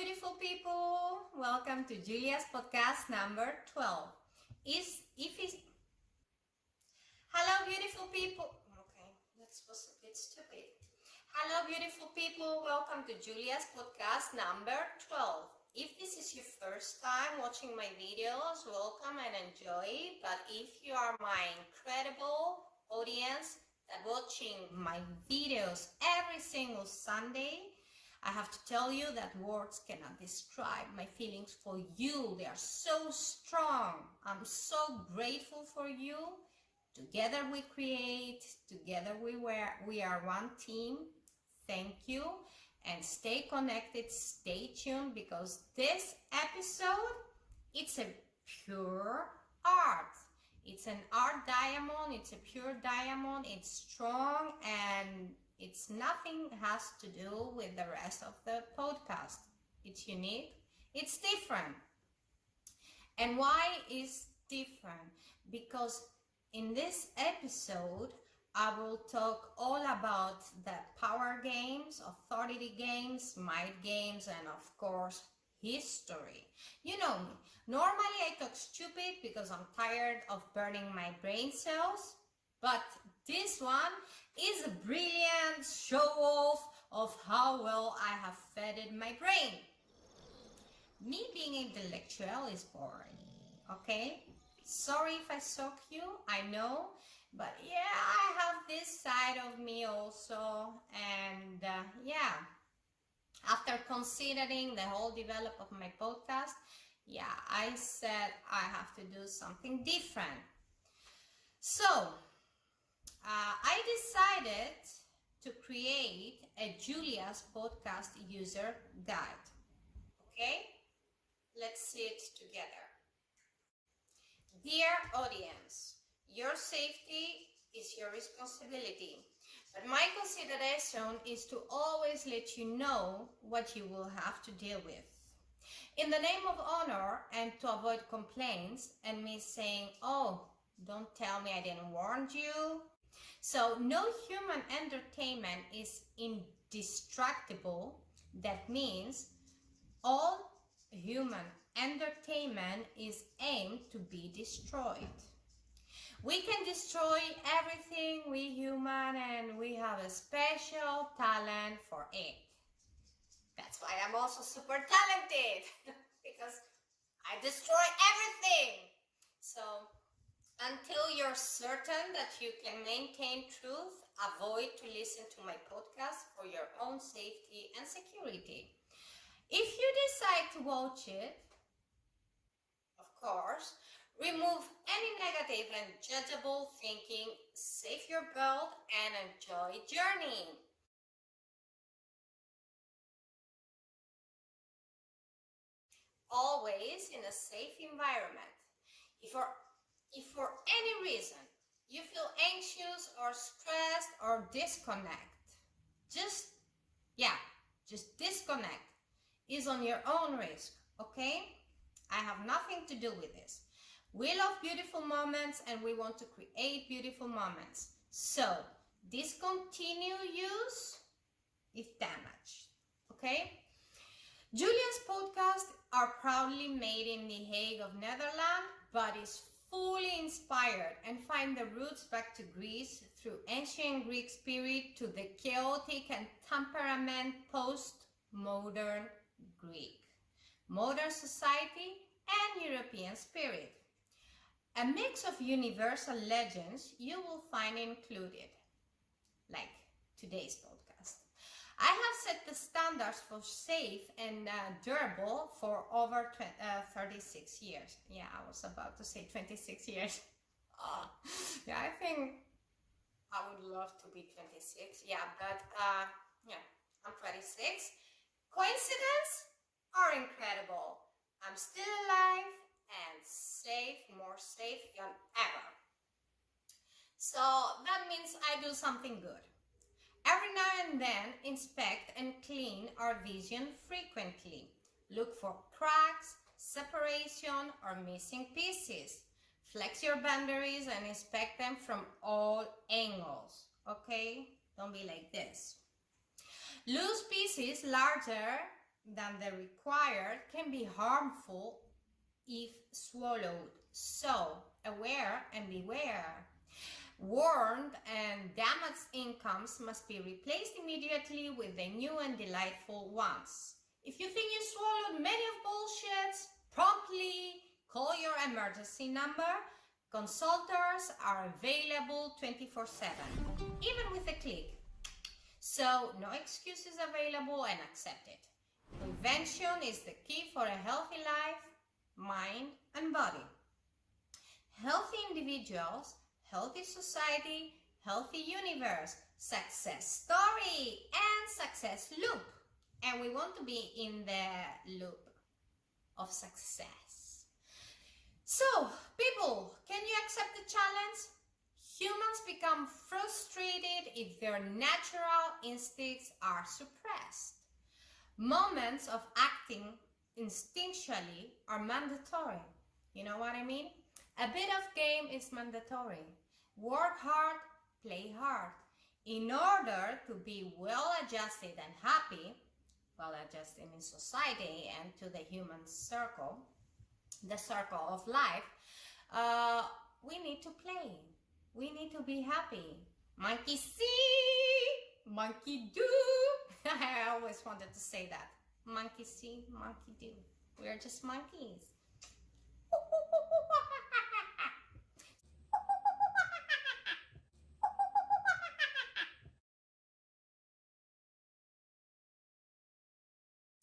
beautiful people. Welcome to Julia's podcast number 12. Hello, beautiful people. Okay, that's was a bit stupid. Hello, beautiful people. Welcome to Julia's podcast number 12. If this is your first time watching my videos, welcome and enjoy. But if you are my incredible audience that watching my videos every single Sunday, I have to tell you that words cannot describe my feelings for you. They are so strong. I'm so grateful for you. Together we create, together we are one team. Thank you, and stay connected, stay tuned, because this episode, it's a pure art. It's an art diamond, it's a pure diamond, it's strong, and it's nothing has to do with the rest of the podcast. It's unique, it's different. And why is different? Because in this episode, I will talk all about the power games, authority games, might games, and of course, history. You know me. Normally I talk stupid because I'm tired of burning my brain cells, but this one is a brilliant show-off of how well I have fed my brain. Me being intellectual is boring, okay? Sorry if I shock you, I know, but yeah, I have this side of me also, and yeah, after considering the whole development of my podcast, yeah, I said I have to do something different. So, I decided to create a Julia's podcast user guide, okay? Let's see it together. Dear audience, your safety is your responsibility, but my consideration is to always let you know what you will have to deal with. In the name of honor, and to avoid complaints and me saying, oh, don't tell me I didn't warn you. So no human entertainment is indestructible. That means all human entertainment is aimed to be destroyed. We can destroy everything, we human, and we have a special talent for it. That's why I'm also super talented, because I destroy everything. So until you're certain that you can maintain truth, avoid to listen to my podcast for your own safety and security. If you decide to watch it, of course, remove any negative and judgeable thinking, save your belt, and enjoy journeying. Always in a safe environment. If for any reason you feel anxious or stressed or disconnect, just disconnect. Is on your own risk, okay? I have nothing to do with this. We love beautiful moments and we want to create beautiful moments. So, discontinue use if damaged, okay? Julia's podcasts are proudly made in the Hague of Netherlands, but is fully inspired and find the roots back to Greece through ancient Greek spirit to the chaotic and temperament post-modern Greek, modern society, and European spirit. A mix of universal legends you will find included, like today's podcast. I have set the standards for safe and durable for over 36 years. Yeah, I was about to say 26 years. Yeah, I think I would love to be 26. Yeah, but yeah, I'm 26. Coincidence or incredible? I'm still alive and safe, more safe than ever. So that means I do something good. Every now and then, inspect and clean our vision frequently. Look for cracks, separation, or missing pieces. Flex your boundaries and inspect them from all angles, okay? Don't be like this. Loose pieces larger than the required can be harmful if swallowed. So, aware and beware. Warned and damaged incomes must be replaced immediately with the new and delightful ones. If you think you swallowed many of bullshit, promptly call your emergency number. Consultants are available 24/7, even with a click. So, no excuses available and accepted. Prevention is the key for a healthy life, mind, and body. Healthy individuals, healthy society, healthy universe, success story, and success loop. And we want to be in the loop of success. So, people, can you accept the challenge? Humans become frustrated if their natural instincts are suppressed. Moments of acting instinctually are mandatory. You know what I mean? A bit of game is mandatory. Work hard, play hard. In order to be well adjusted and happy, well adjusted in society and to the human circle, the circle of life, we need to play. We need to be happy. Monkey see, monkey do. I always wanted to say that. Monkey see, monkey do. We are just monkeys.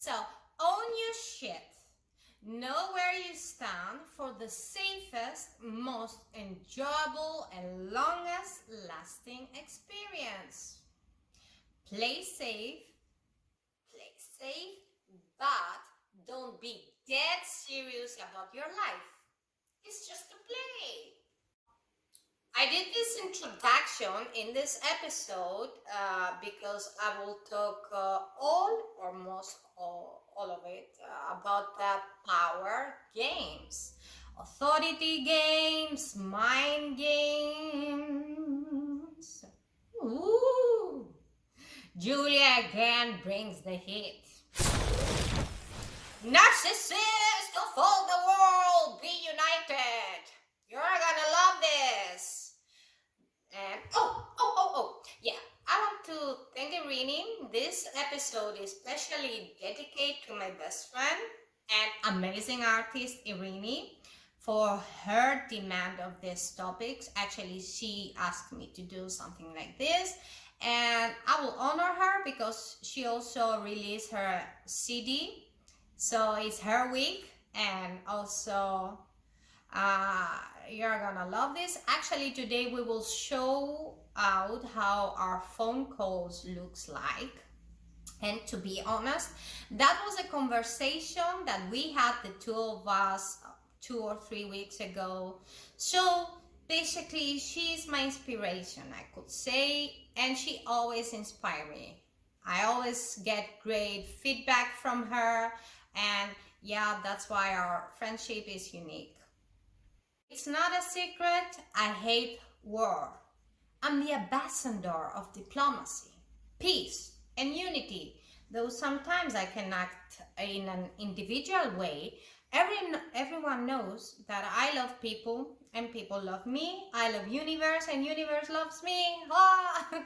So, own your shit. Know where you stand for the safest, most enjoyable, and longest lasting experience. Play safe, but don't be dead serious about your life. It's just a play. I did this introduction in this episode because I will talk all or most all of it about the power games, authority games, mind games. Ooh. Julia again brings the heat. Narcissists of all the world, be united. You're gonna love this. And yeah, I want to thank Irini. This episode is specially dedicated to my best friend and amazing artist Irini for her demand of these topics. Actually, she asked me to do something like this, and I will honor her because she also released her CD. So it's her week, and also you're gonna love this. Actually, today we will show out how our phone calls looks like. And to be honest, that was a conversation that we had, the two of us, 2 or 3 weeks ago. So basically, she's my inspiration, I could say, and she always inspires me. I always get great feedback from her, and yeah, that's why our friendship is unique. It's not a secret, I hate war. I'm the ambassador of diplomacy, peace, and unity. Though sometimes I can act in an individual way, everyone knows that I love people and people love me. I love universe and universe loves me. Ah!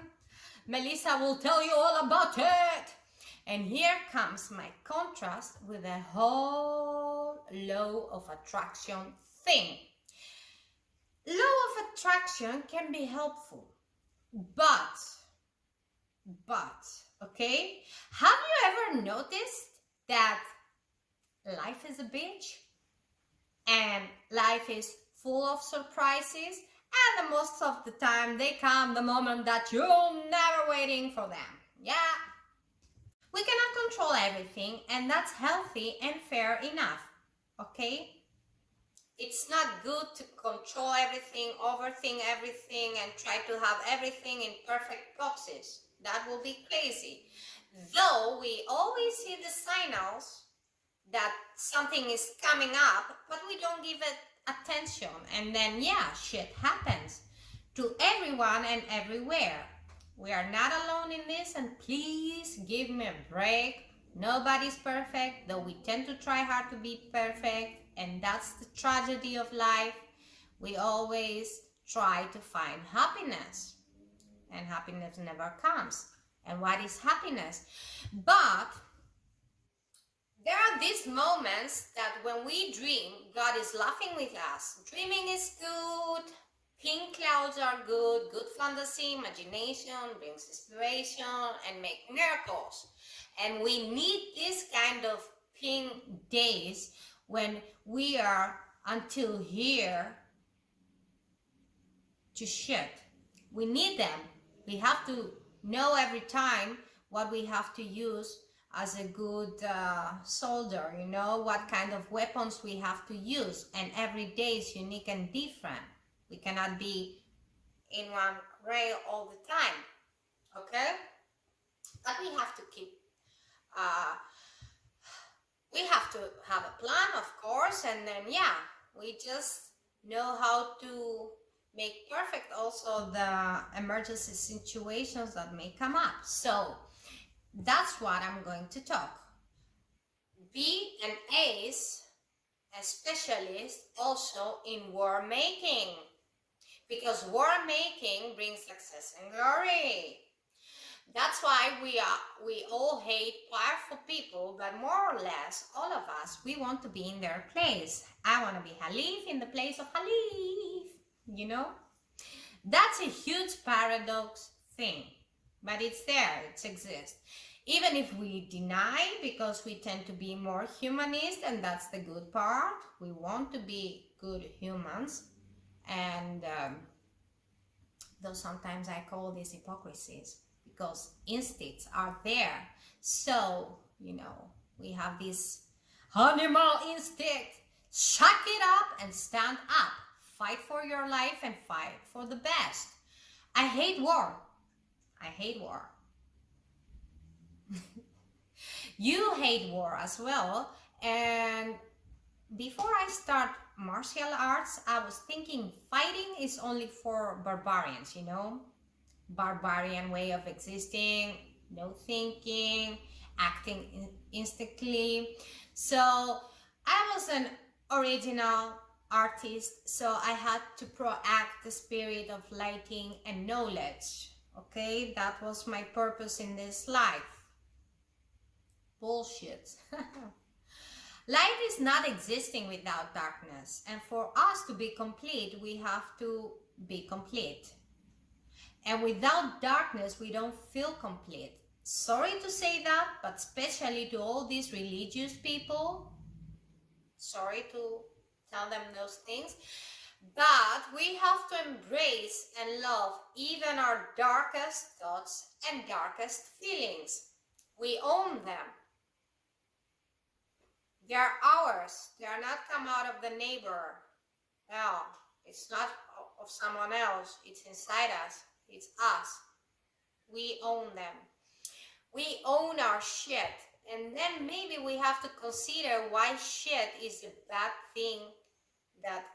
Melissa will tell you all about it. And here comes my contrast with the whole law of attraction thing. Law of attraction can be helpful, but, okay? Have you ever noticed that life is a bitch? And life is full of surprises, and most of the time they come the moment that you're never waiting for them. Yeah. We cannot control everything, and that's healthy and fair enough, okay? It's not good to control everything, overthink everything, and try to have everything in perfect boxes. That will be crazy. Though we always see the signals that something is coming up, but we don't give it attention. And then, yeah, shit happens to everyone and everywhere. We are not alone in this, and please give me a break. Nobody's perfect, though we tend to try hard to be perfect, and that's the tragedy of life. We always try to find happiness, and happiness never comes. And what is happiness? But there are these moments that when we dream, God is laughing with us. Dreaming is good. Pink clouds are good. Good fantasy, imagination brings inspiration and make miracles. And we need this kind of pink days when we are until here to shit. We need them. We have to know every time what we have to use as a good soldier, you know, what kind of weapons we have to use. And every day is unique and different. We cannot be in one rail all the time, okay? But we have to keep, we have to have a plan, of course, and then, yeah, we just know how to make perfect also the emergency situations that may come up. So that's what I'm going to talk. Be an ace, a specialist also in war making, because war making brings success and glory. That's why we all hate powerful people, but more or less all of us, we want to be in their place. I want to be Halif in the place of Halif, you know? That's a huge paradox thing, but it's there, it exists. Even if we deny, because we tend to be more humanist, and that's the good part. We want to be good humans, and though sometimes I call these hypocrisies, because instincts are there. So, you know, we have this animal instinct. Shut it up and stand up. Fight for your life and fight for the best. I hate war. I hate war. You hate war as well. And before I start martial arts, I was thinking fighting is only for barbarians, you know? Barbarian way of existing, no thinking, acting instinctively. So I was an original artist, so I had to proact the spirit of lighting and knowledge. Okay, that was my purpose in this life. Bullshit. Light is not existing without darkness, and for us to be complete, we have to be complete. And without darkness, we don't feel complete. Sorry to say that, but especially to all these religious people, sorry to tell them those things, but we have to embrace and love even our darkest thoughts and darkest feelings. We own them. They are ours. They are not come out of the neighbor. No, it's not of someone else. It's inside us. It's us. We own them. We own our shit. And then maybe we have to consider why shit is a bad thing that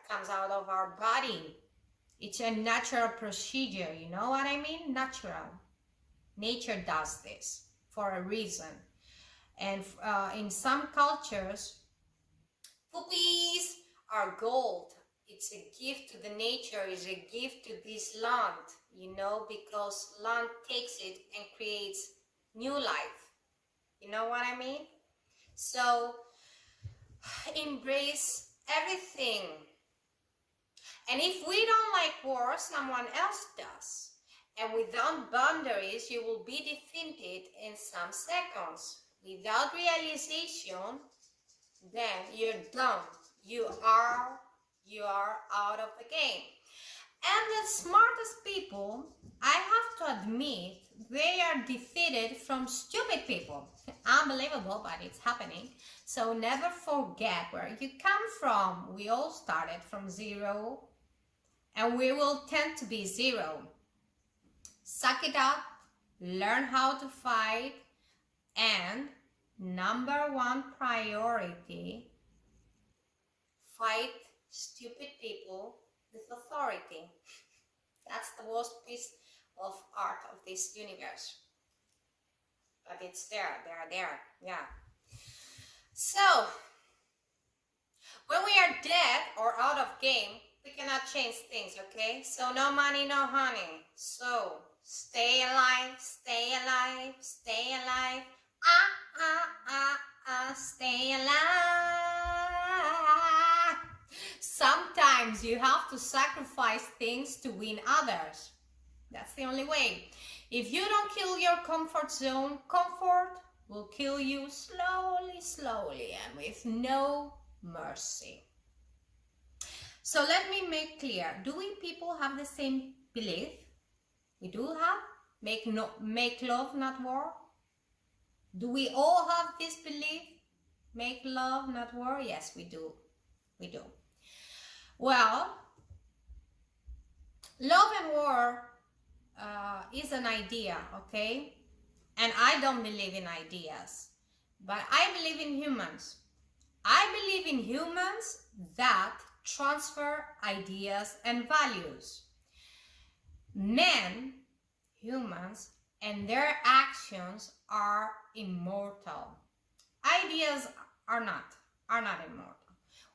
comes out of our body. It's a natural procedure, you know what I mean? Natural. Nature does this for a reason. And in some cultures, puppies are gold. It's a gift to the nature, it's a gift to this land, you know, because land takes it and creates new life. You know what I mean? So embrace everything. And if we don't like war, someone else does. And without boundaries, you will be defeated in some seconds. Without realization, then you're done. You are out of the game. And the smartest people, I have to admit, they are defeated from stupid people. Unbelievable, but it's happening. So never forget where you come from. We all started from zero, and we will tend to be zero. Suck it up, learn how to fight, and number one priority, fight stupid people with authority. That's the worst piece of art of this universe. But it's there, they're there, yeah. So, when we are dead or out of game, we cannot change things, okay? So no money, no honey. So stay alive, stay alive, stay alive. Stay alive. Sometimes you have to sacrifice things to win others. That's the only way. If you don't kill your comfort zone, comfort will kill you slowly, slowly, and with no mercy. So let me make clear, do we people have the same belief? We do have? Make love, not war? Do we all have this belief? Make love, not war? Yes, we do. We do. Well, love and war is an idea, okay? And I don't believe in ideas, but I believe in humans. I believe in humans that transfer ideas and values. Men, humans, and their actions are immortal. Ideas are not immortal.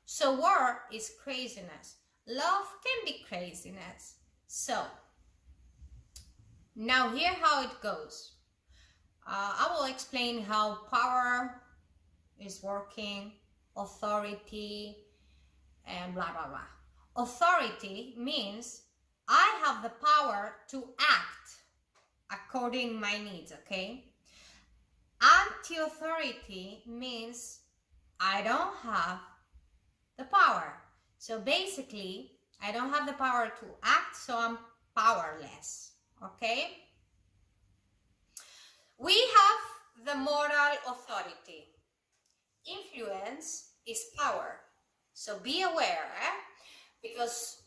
So war is craziness. Love can be craziness. So now here how it goes. I will explain how power is working, authority, and blah, blah, blah. Authority means I have the power to act according my needs, okay? Anti-authority means I don't have the power. So basically, I don't have the power to act, so I'm powerless, okay? We have the moral authority. Influence is power. So be aware, because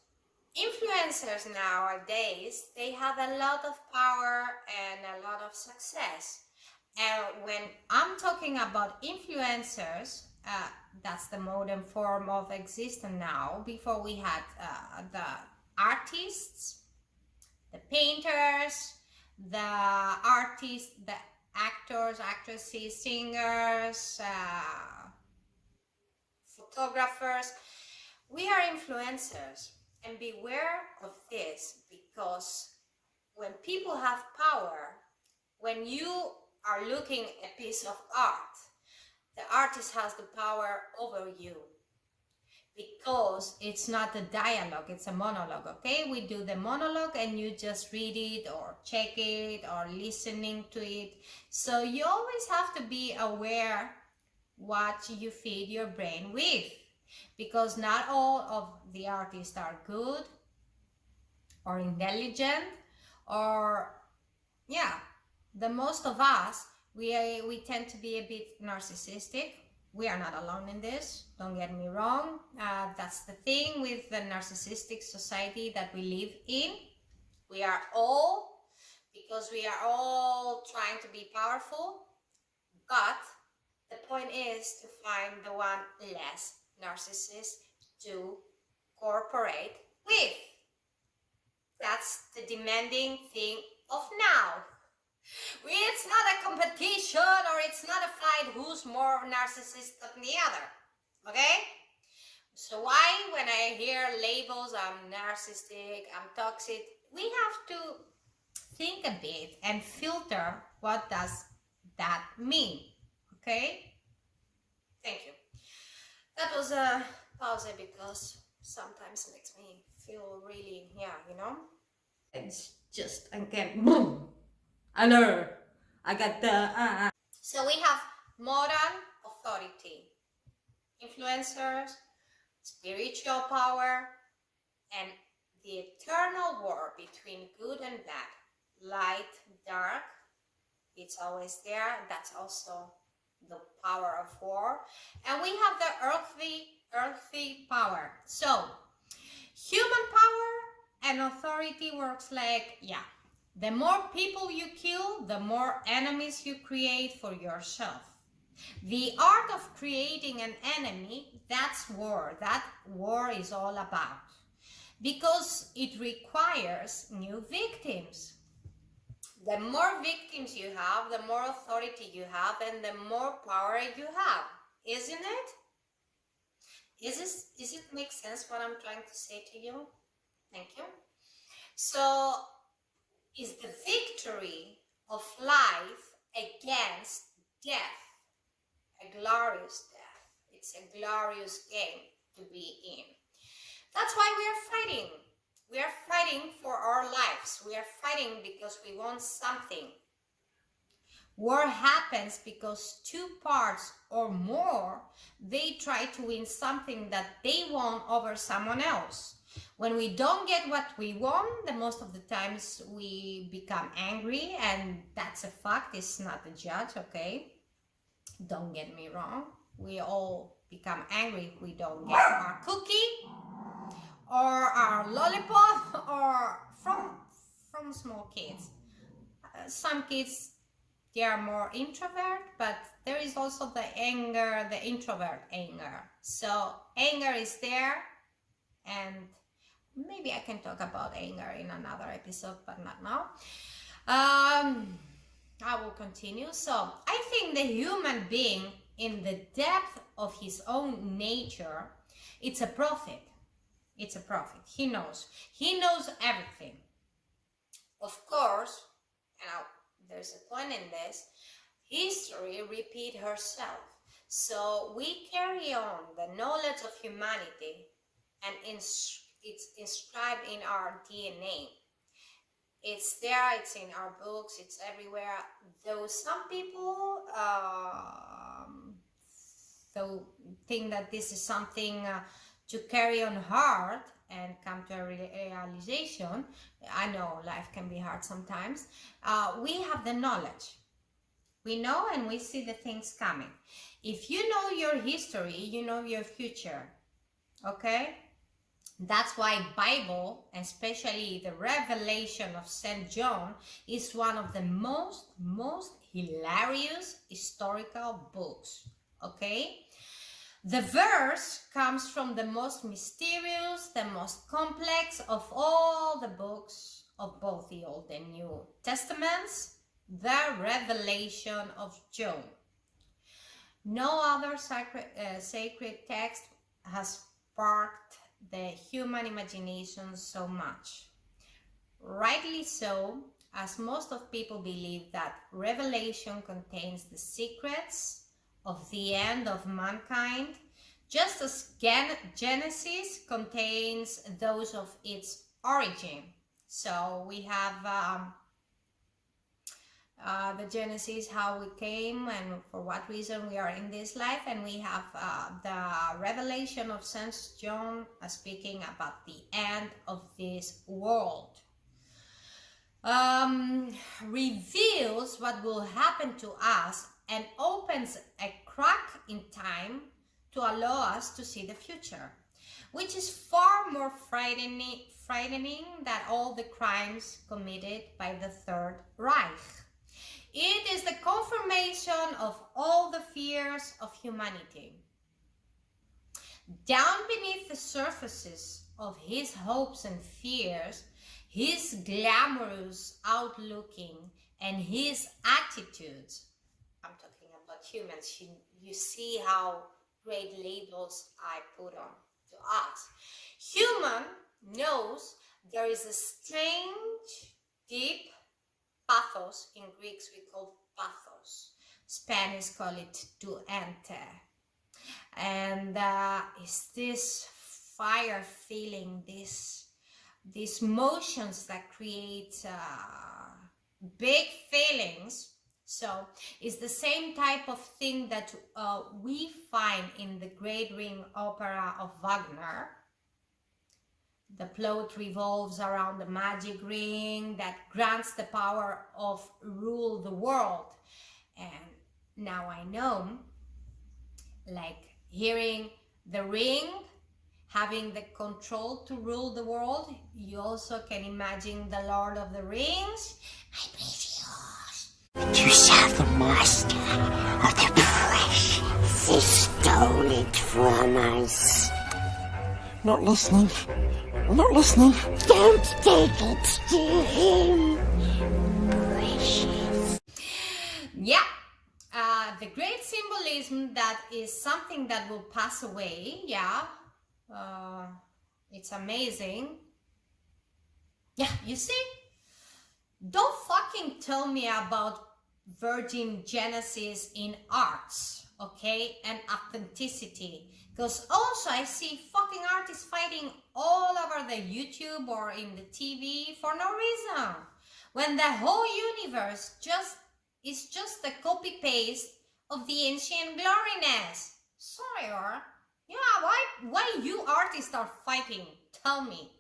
influencers nowadays, they have a lot of power and a lot of success. And when I'm talking about influencers, that's the modern form of existence now. Before we had the artists, the painters, the artists, the actors, actresses, singers, photographers. We are influencers, and beware of this, because when people have power, when you are looking at a piece of art, the artist has the power over you, because it's not a dialogue, it's a monologue, okay? We do the monologue and you just read it or check it or listening to it. So you always have to be aware what you feed your brain with, because not all of the artists are good or intelligent, or the most of us, we tend to be a bit narcissistic. We are not alone in this, don't get me wrong. That's the thing with the narcissistic society that we live in. We are all, because we are all trying to be powerful, but the point is to find the one less narcissist to cooperate with. That's the demanding thing of now. It's not a competition, or it's not a fight who's more narcissist than the other, okay? So why, when I hear labels, I'm narcissistic, I'm toxic, we have to think a bit and filter what does that mean, okay? Thank you. That was a pause, because sometimes it makes me feel really, it's just, again, boom. Alert! I got the So we have moral authority, influencers, spiritual power, and the eternal war between good and bad, light, dark. It's always there. That's also the power of war. And we have the earthly power. So human power and authority works like, the more people you kill, the more enemies you create for yourself. The art of creating an enemy, that's war. That war is all about. Because it requires new victims. The more victims you have, the more authority you have, and the more power you have, isn't it? Is it make sense what I'm trying to say to you? Thank you. So, is the victory of life against death a glorious death? It's a glorious game to be in. That's why we are fighting. We are fighting for our lives. We are fighting because we want something. War happens because two parts or more, they try to win something that they want over someone else. When we don't get what we want, the most of the times we become angry, and that's a fact. It's not a judge, okay? Don't get me wrong. We all become angry if we don't get our cookie or our lollipop, or from small kids. Some kids, they are more introvert, but there is also the anger, the introvert anger. So anger is there, and maybe I can talk about anger in another episode, but not now. I will continue. So I think the human being, in the depth of his own nature, it's a prophet. It's a prophet. He knows everything. Of course, now there's a point in this, history repeats herself. So we carry on the knowledge of humanity, and it's inscribed in our DNA. It's there, it's in our books, it's everywhere. Though some people think that this is something to carry on hard and come to a realization. I know life can be hard sometimes. We have the knowledge. We know and we see the things coming. If you know your history, you know your future. Okay? That's why Bible, especially the Revelation of St. John, is one of the most hilarious historical books. Okay? The verse comes from the most mysterious, the most complex of all the books of both the Old and New Testaments, the Revelation of John. No other sacred text has sparked the human imagination so much. Rightly so, as most of people believe that Revelation contains the secrets of the end of mankind, just as Genesis contains those of its origin. So we have the Genesis, how we came and for what reason we are in this life, and we have the Revelation of St. John speaking about the end of this world. Reveals what will happen to us and opens a crack in time to allow us to see the future, which is far more frightening than all the crimes committed by the Third Reich. It is the confirmation of all the fears of humanity. Down beneath the surfaces of his hopes and fears, his glamorous outlooking, and his attitudes, I'm talking about humans, you see how great labels I put on to us. Human knows there is a strange, deep pathos. In Greeks we call pathos. Spanish call it to enter. And it's this fire feeling, these motions that create big feelings. So it's the same type of thing that we find in the Great Ring opera of Wagner. The plot revolves around the magic ring that grants the power of rule the world. And now I know, like hearing the ring, having the control to rule the world, you also can imagine the Lord of the Rings. I praise yours. You serve the master of the precious. He stole it from us. Not listening. I'm not listening. Don't take it to him. The great symbolism that is something that will pass away. Yeah, it's amazing. Yeah, you see, don't fucking tell me about virgin genesis in arts, okay, and authenticity. Because also I see fucking artists fighting all over the YouTube or in the TV for no reason. When the whole universe is just a copy paste of the ancient gloriness. Sorry, or yeah, why you artists are fighting? Tell me.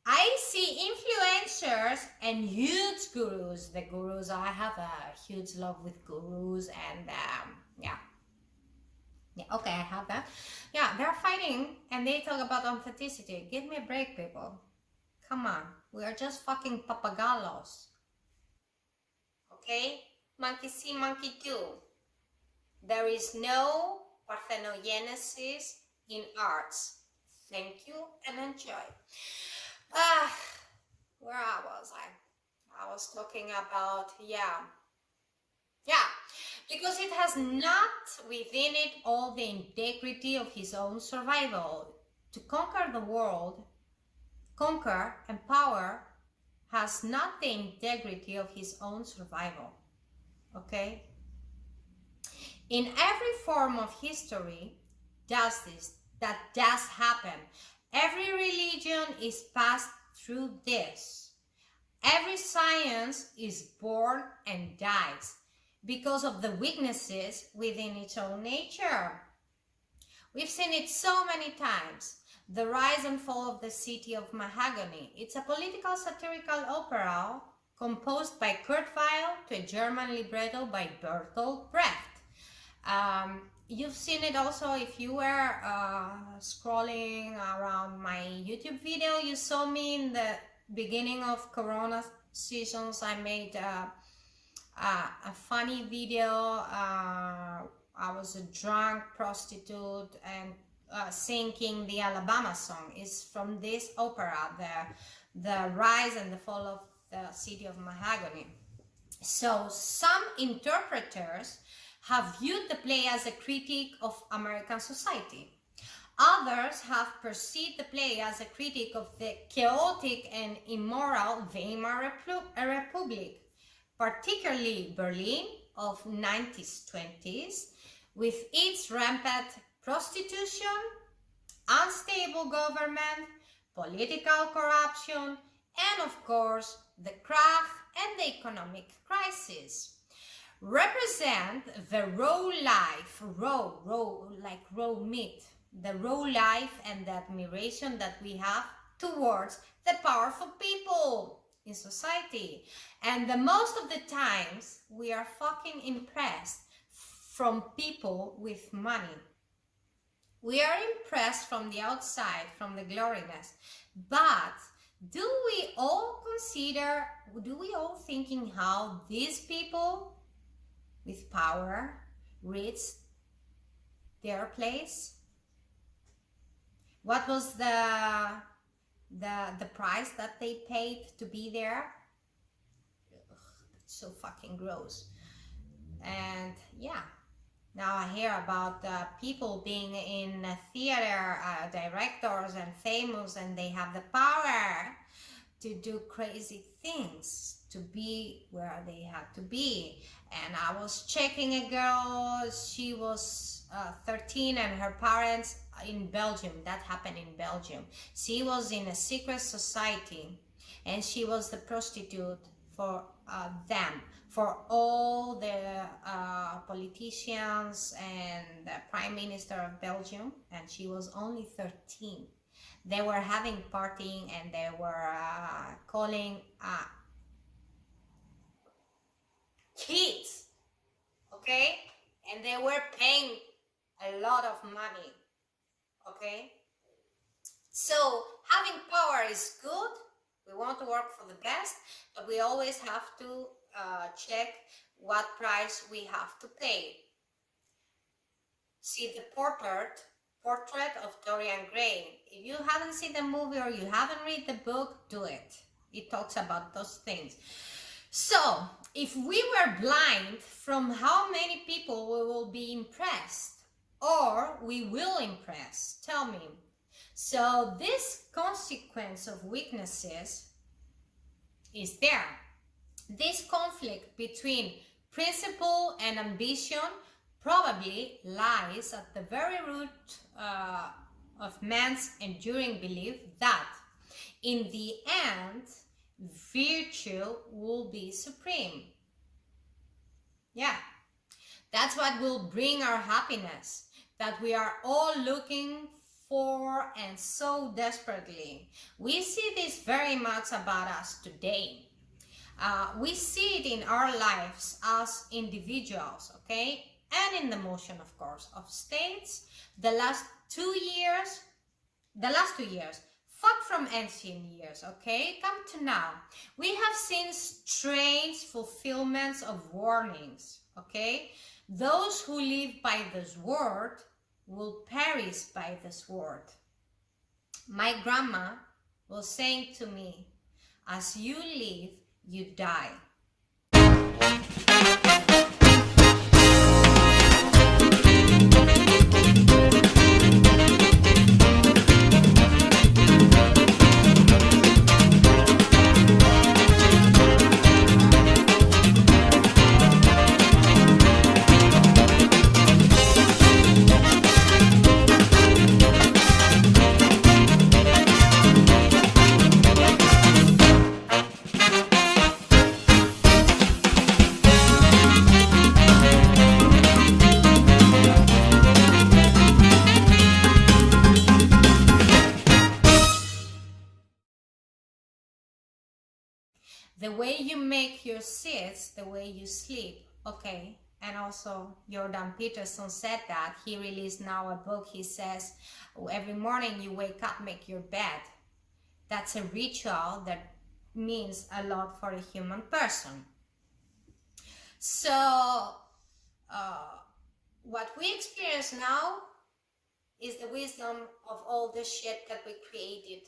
I see influencers and huge gurus. The gurus, I have a huge love with gurus, and yeah, okay, I have that. Yeah, they're fighting and they talk about authenticity. Give me a break, people. Come on, we are just fucking papagalos. Okay, monkey see, monkey do. There is no parthenogenesis in arts. Thank you and enjoy. Where was I? I was talking about, yeah, because it has not within it all the integrity of his own survival. To conquer the world, conquer and power has not the integrity of his own survival, okay? In every form of history, that does happen. Every religion is passed through this. Every science is born and dies because of the weaknesses within its own nature. We've seen it so many times. The Rise and Fall of the City of Mahogany. It's a political satirical opera composed by Kurt Weill to a German libretto by Bertolt Brecht. You've seen it also if you were scrolling around my YouTube video. You saw me in the beginning of Corona seasons. I made a funny video. I was a drunk prostitute and singing the Alabama song. Is from this opera, the Rise and the Fall of the City of Mahogany. So some interpreters have viewed the play as a critique of American society. Others have perceived the play as a critique of the chaotic and immoral Weimar Republic, particularly Berlin of 1920s, 20s, with its rampant prostitution, unstable government, political corruption, and of course, the crash and the economic crisis. Represent the raw life, like raw meat, the raw life and the admiration that we have towards the powerful people in society. And the most of the times we are fucking impressed from people with money. We are impressed from the outside, from the gloriness, but do we all thinking how these people with power reach their place? What was the price that they paid to be there? Ugh, so fucking gross. And yeah, now I hear about people being in theater, directors and famous, and they have the power to do crazy things, to be where they had to be. And I was checking a girl, she was 13 and her parents in Belgium, that happened in Belgium. She was in a secret society and she was the prostitute for them, for all the politicians and the Prime Minister of Belgium, and she was only 13. They were having partying and they were calling kids, okay? And they were paying a lot of money, okay? So having power is good. We want to work for the best, but we always have to check what price we have to pay. See the portrait of Dorian Gray. If you haven't seen the movie or you haven't read the book, do it. It talks about those things. So, if we were blind from how many people we will be impressed or we will impress, tell me. So, this consequence of weaknesses is there. This conflict between principle and ambition probably lies at the very root of man's enduring belief that in the end, virtue will be supreme. Yeah, that's what will bring our happiness, that we are all looking for and so desperately. We see this very much about us today. We see it in our lives as individuals, okay? And in the motion, of course, of states. The last 2 years, fuck from ancient years, okay? Come to now. We have seen strange fulfillments of warnings, okay? Those who live by the sword will perish by the sword. My grandma was saying to me, as you live, you die. The way you make your seats, the way you sleep, okay? And also Jordan Peterson said that. He released now a book. He says, every morning you wake up, make your bed. That's a ritual that means a lot for a human person. So what we experience now is the wisdom of all the shit that we created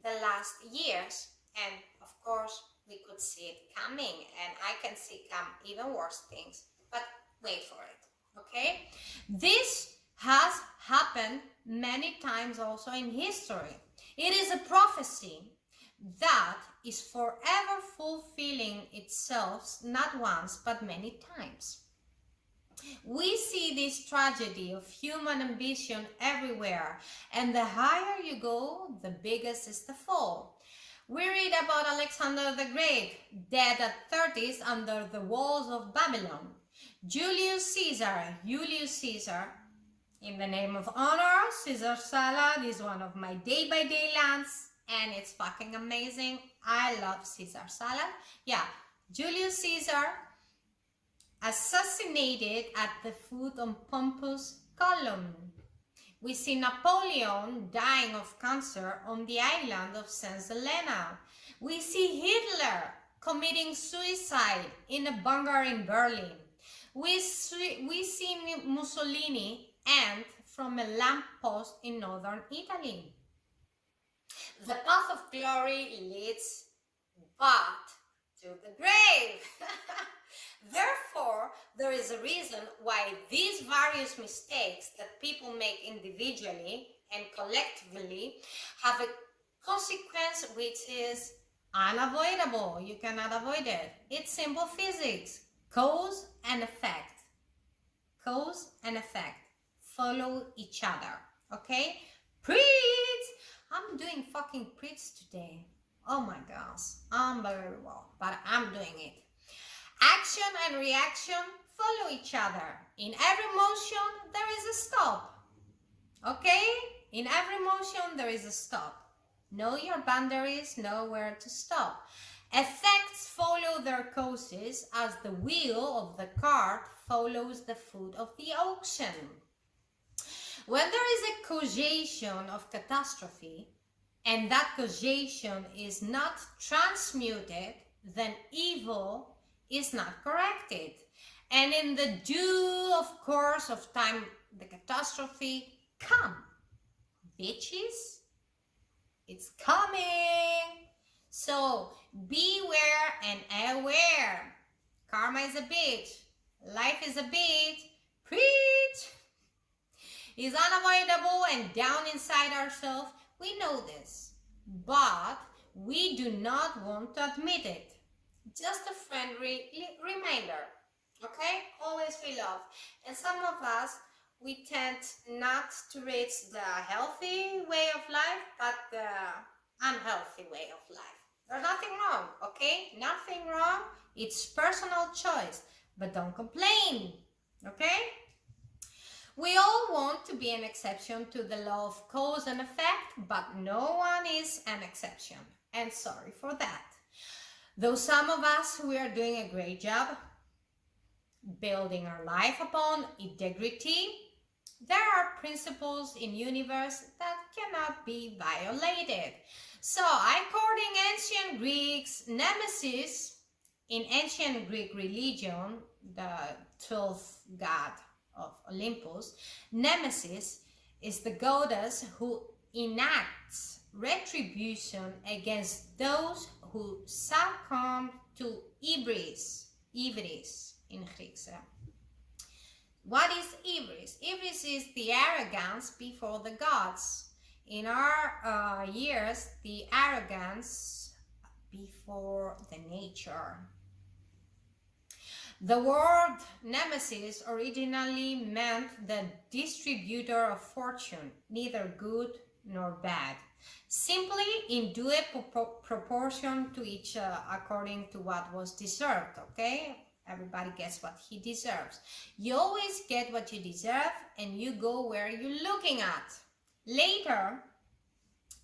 the last years. And of course, we could see it coming, and I can see come even worse things, but wait for it, okay? This has happened many times also in history. It is a prophecy that is forever fulfilling itself, not once, but many times. We see this tragedy of human ambition everywhere, and the higher you go, the biggest is the fall. We read about Alexander the Great, dead at 30s under the walls of Babylon. Julius Caesar, in the name of honor, Caesar salad is one of my day-by-day lunches, and it's fucking amazing. I love Caesar salad. Yeah, Julius Caesar assassinated at the foot of Pompous column. We see Napoleon dying of cancer on the island of St. Helena. We see Hitler committing suicide in a bunker in Berlin. We see Mussolini hang from a lamppost in northern Italy. The path of glory leads but to the grave. Therefore, there is a reason why these various mistakes that people make individually and collectively have a consequence which is unavoidable. You cannot avoid it. It's simple physics. Cause and effect. Cause and effect follow each other. Okay? Preach! I'm doing fucking preach today. Oh my gosh. Unbelievable. But I'm doing it. Action and reaction follow each other. In every motion, there is a stop. Okay? In every motion, there is a stop. Know your boundaries, know where to stop. Effects follow their causes as the wheel of the cart follows the foot of the oxen. When there is a causation of catastrophe, and that causation is not transmuted, then evil is not corrected. And in the due of course of time, the catastrophe come. Bitches, it's coming. So beware and aware. Karma is a bitch. Life is a bitch. Preach. Is unavoidable and down inside ourselves. We know this, but we do not want to admit it. Just a friendly reminder, okay? Always be love. And some of us, we tend not to reach the healthy way of life, but the unhealthy way of life. There's nothing wrong, okay? Nothing wrong. It's personal choice, but don't complain, okay? We all want to be an exception to the law of cause and effect, but no one is an exception, and sorry for that. Though some of us, we are doing a great job building our life upon integrity, there are principles in universe that cannot be violated. So, according ancient Greeks, Nemesis, in ancient Greek religion, the 12th god of Olympus, Nemesis is the goddess who enacts retribution against those who succumb to hybris in Greek. What is hybris? Hybris is the arrogance before the gods. In our years, the arrogance before the nature. The word nemesis originally meant the distributor of fortune, neither good nor bad, simply in due proportion to each according to what was deserved, okay? Everybody gets what he deserves. You always get what you deserve and you go where you're looking at. Later,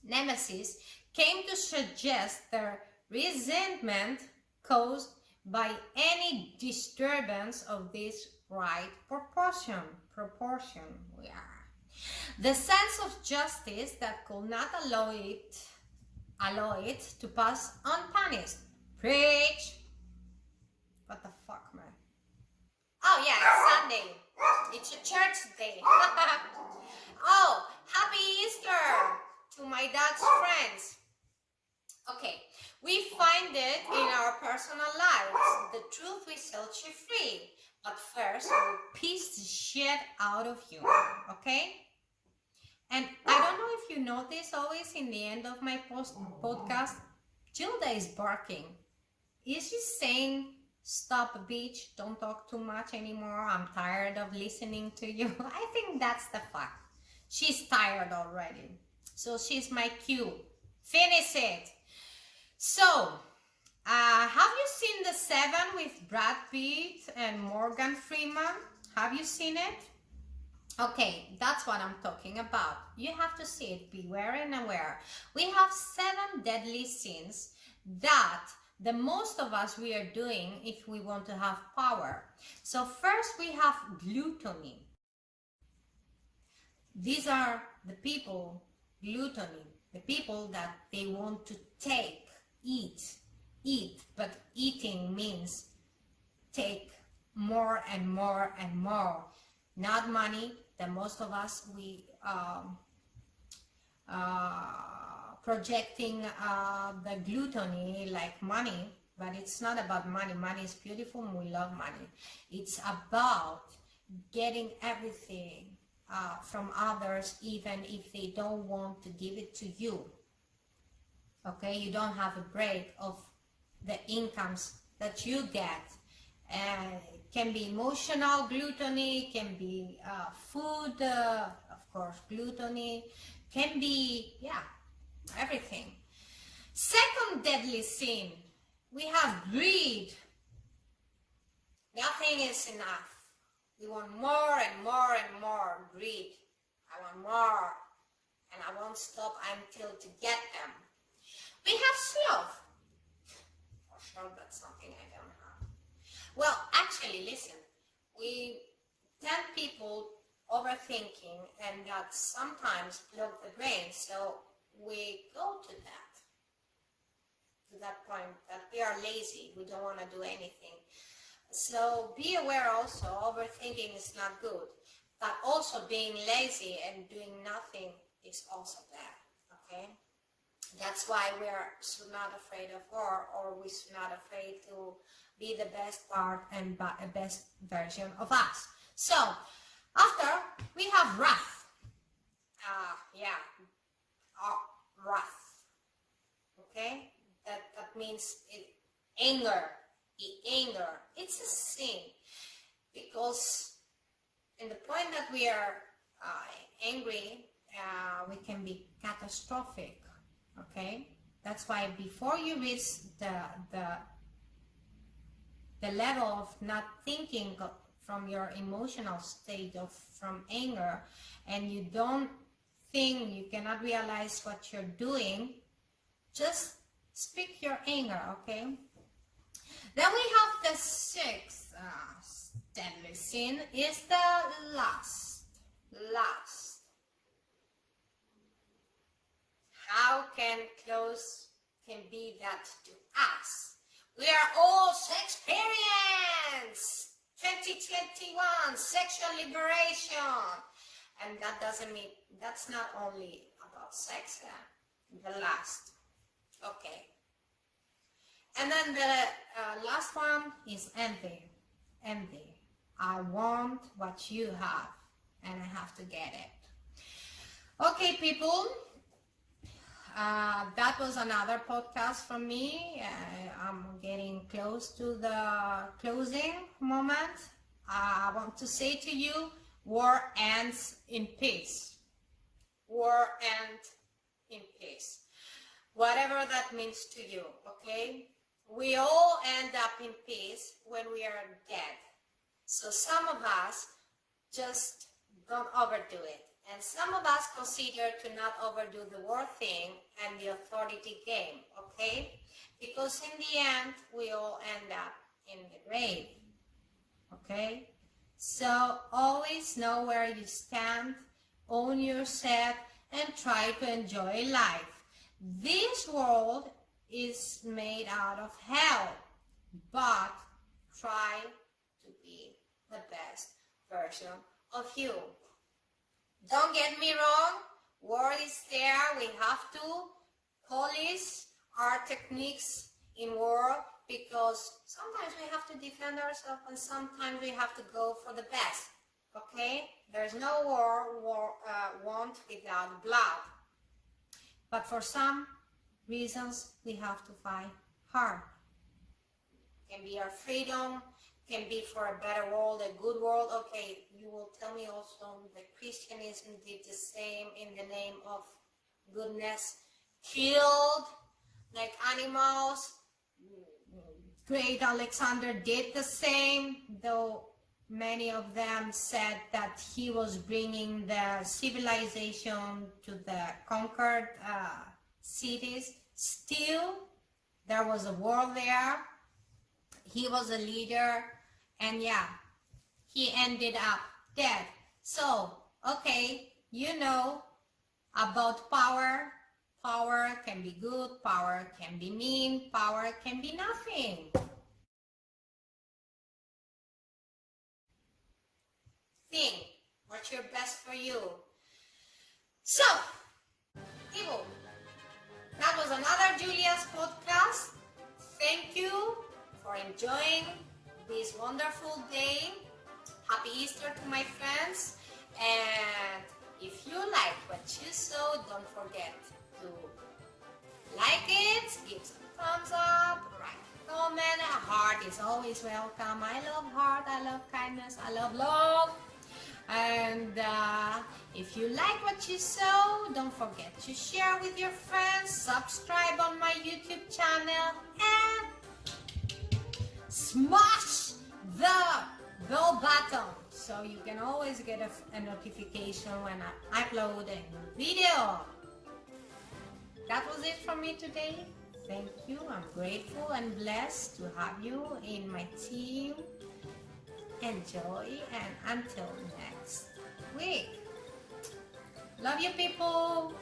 nemesis came to suggest the resentment caused by any disturbance of this right proportion. We are. The sense of justice that could not allow it to pass unpunished. Preach. What the fuck, man? Oh yeah, it's Sunday. It's a church day. Oh, happy Easter to my Dutch friends. Okay, we find it in our personal lives. The truth will set you free. But first, we'll piece the shit out of you, okay? And I don't know if you notice, always in the end of my podcast, Gilda is barking. Is she saying, stop, bitch, don't talk too much anymore, I'm tired of listening to you? I think that's the fact. She's tired already. So she's my cue. Finish it. So, have you seen The Seven with Brad Pitt and Morgan Freeman? Have you seen it? Okay, that's what I'm talking about. You have to see it. Beware and aware. We have 7 deadly sins that the most of us we are doing if we want to have power. So first we have gluttony. These are the people, gluttony, the people that they want to take, eat, but eating means take more and more and more. Not money. The most of us, we projecting the gluttony like money, but it's not about money. Money is beautiful and we love money. It's about getting everything from others, even if they don't want to give it to you. Okay, you don't have a break of the incomes that you get. And it can be emotional gluttony, can be food, of course, gluttony, can be, everything. Second deadly sin, we have greed. Nothing is enough. We want more and more and more. Greed. I want more, and I won't stop until to get them. We have sloth. For sure, that's something I don't have. Well, actually, listen. We tell people overthinking, and that sometimes block the brain. So we go to that point that we are lazy. We don't want to do anything. So be aware also, overthinking is not good. But also being lazy and doing nothing is also bad, okay? That's why we're so not afraid of war, or we're so not afraid to be the best part and a best version of us. So after we have wrath. Wrath. Okay, that means anger. Anger. It's a sin, because in the point that we are angry, we can be catastrophic. Okay, that's why before you reach the level of not thinking from your emotional state of from anger, and you don't think, you cannot realize what you're doing, just speak your anger. Okay, then we have the sixth deadly sin, is the lust. How can clothes can be that to us? We are all experienced 2021 sexual liberation, and that doesn't mean, that's not only about sex, the lust. Okay, and then the last one is envy. I want what you have, and I have to get it. Okay, people, that was another podcast from me. I'm getting close to the closing moment. I want to say to you, war ends in peace. War ends in peace. Whatever that means to you, okay? We all end up in peace when we are dead. So some of us just don't overdo it. And some of us consider to not overdo the war thing and the authority game, okay? Because in the end, we all end up in the grave, okay? So always know where you stand, own yourself, and try to enjoy life. This world is made out of hell, but try to be the best version of you. Don't get me wrong, war is there. We have to polish our techniques in war, because sometimes we have to defend ourselves and sometimes we have to go for the best. Okay? There's no war won without blood. But for some reasons, we have to fight hard. It can be our freedom, can be for a better world, a good world. Okay, you will tell me also that Christianism did the same in the name of goodness, killed like animals. Great Alexander did the same, though many of them said that he was bringing the civilization to the conquered cities. Still, there was a war there. He was a leader, and yeah, he ended up dead. So, okay, you know about power. Power can be good, power can be mean, power can be nothing. Think what's your best for you. So, people, that was another Julia's podcast. Thank you for enjoying this wonderful day. Happy Easter to my friends. And if you like what you saw, don't forget to like it, give some thumbs up, write a comment. A heart is always welcome. I love heart, I love kindness, I love love. And if you like what you saw, don't forget to share with your friends, subscribe on my YouTube channel, and smash the bell button so you can always get a notification when I upload a new video. That was it from me today. Thank you. I'm grateful and blessed to have you in my team. Enjoy, and until next week. Love you, people.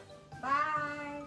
Bye.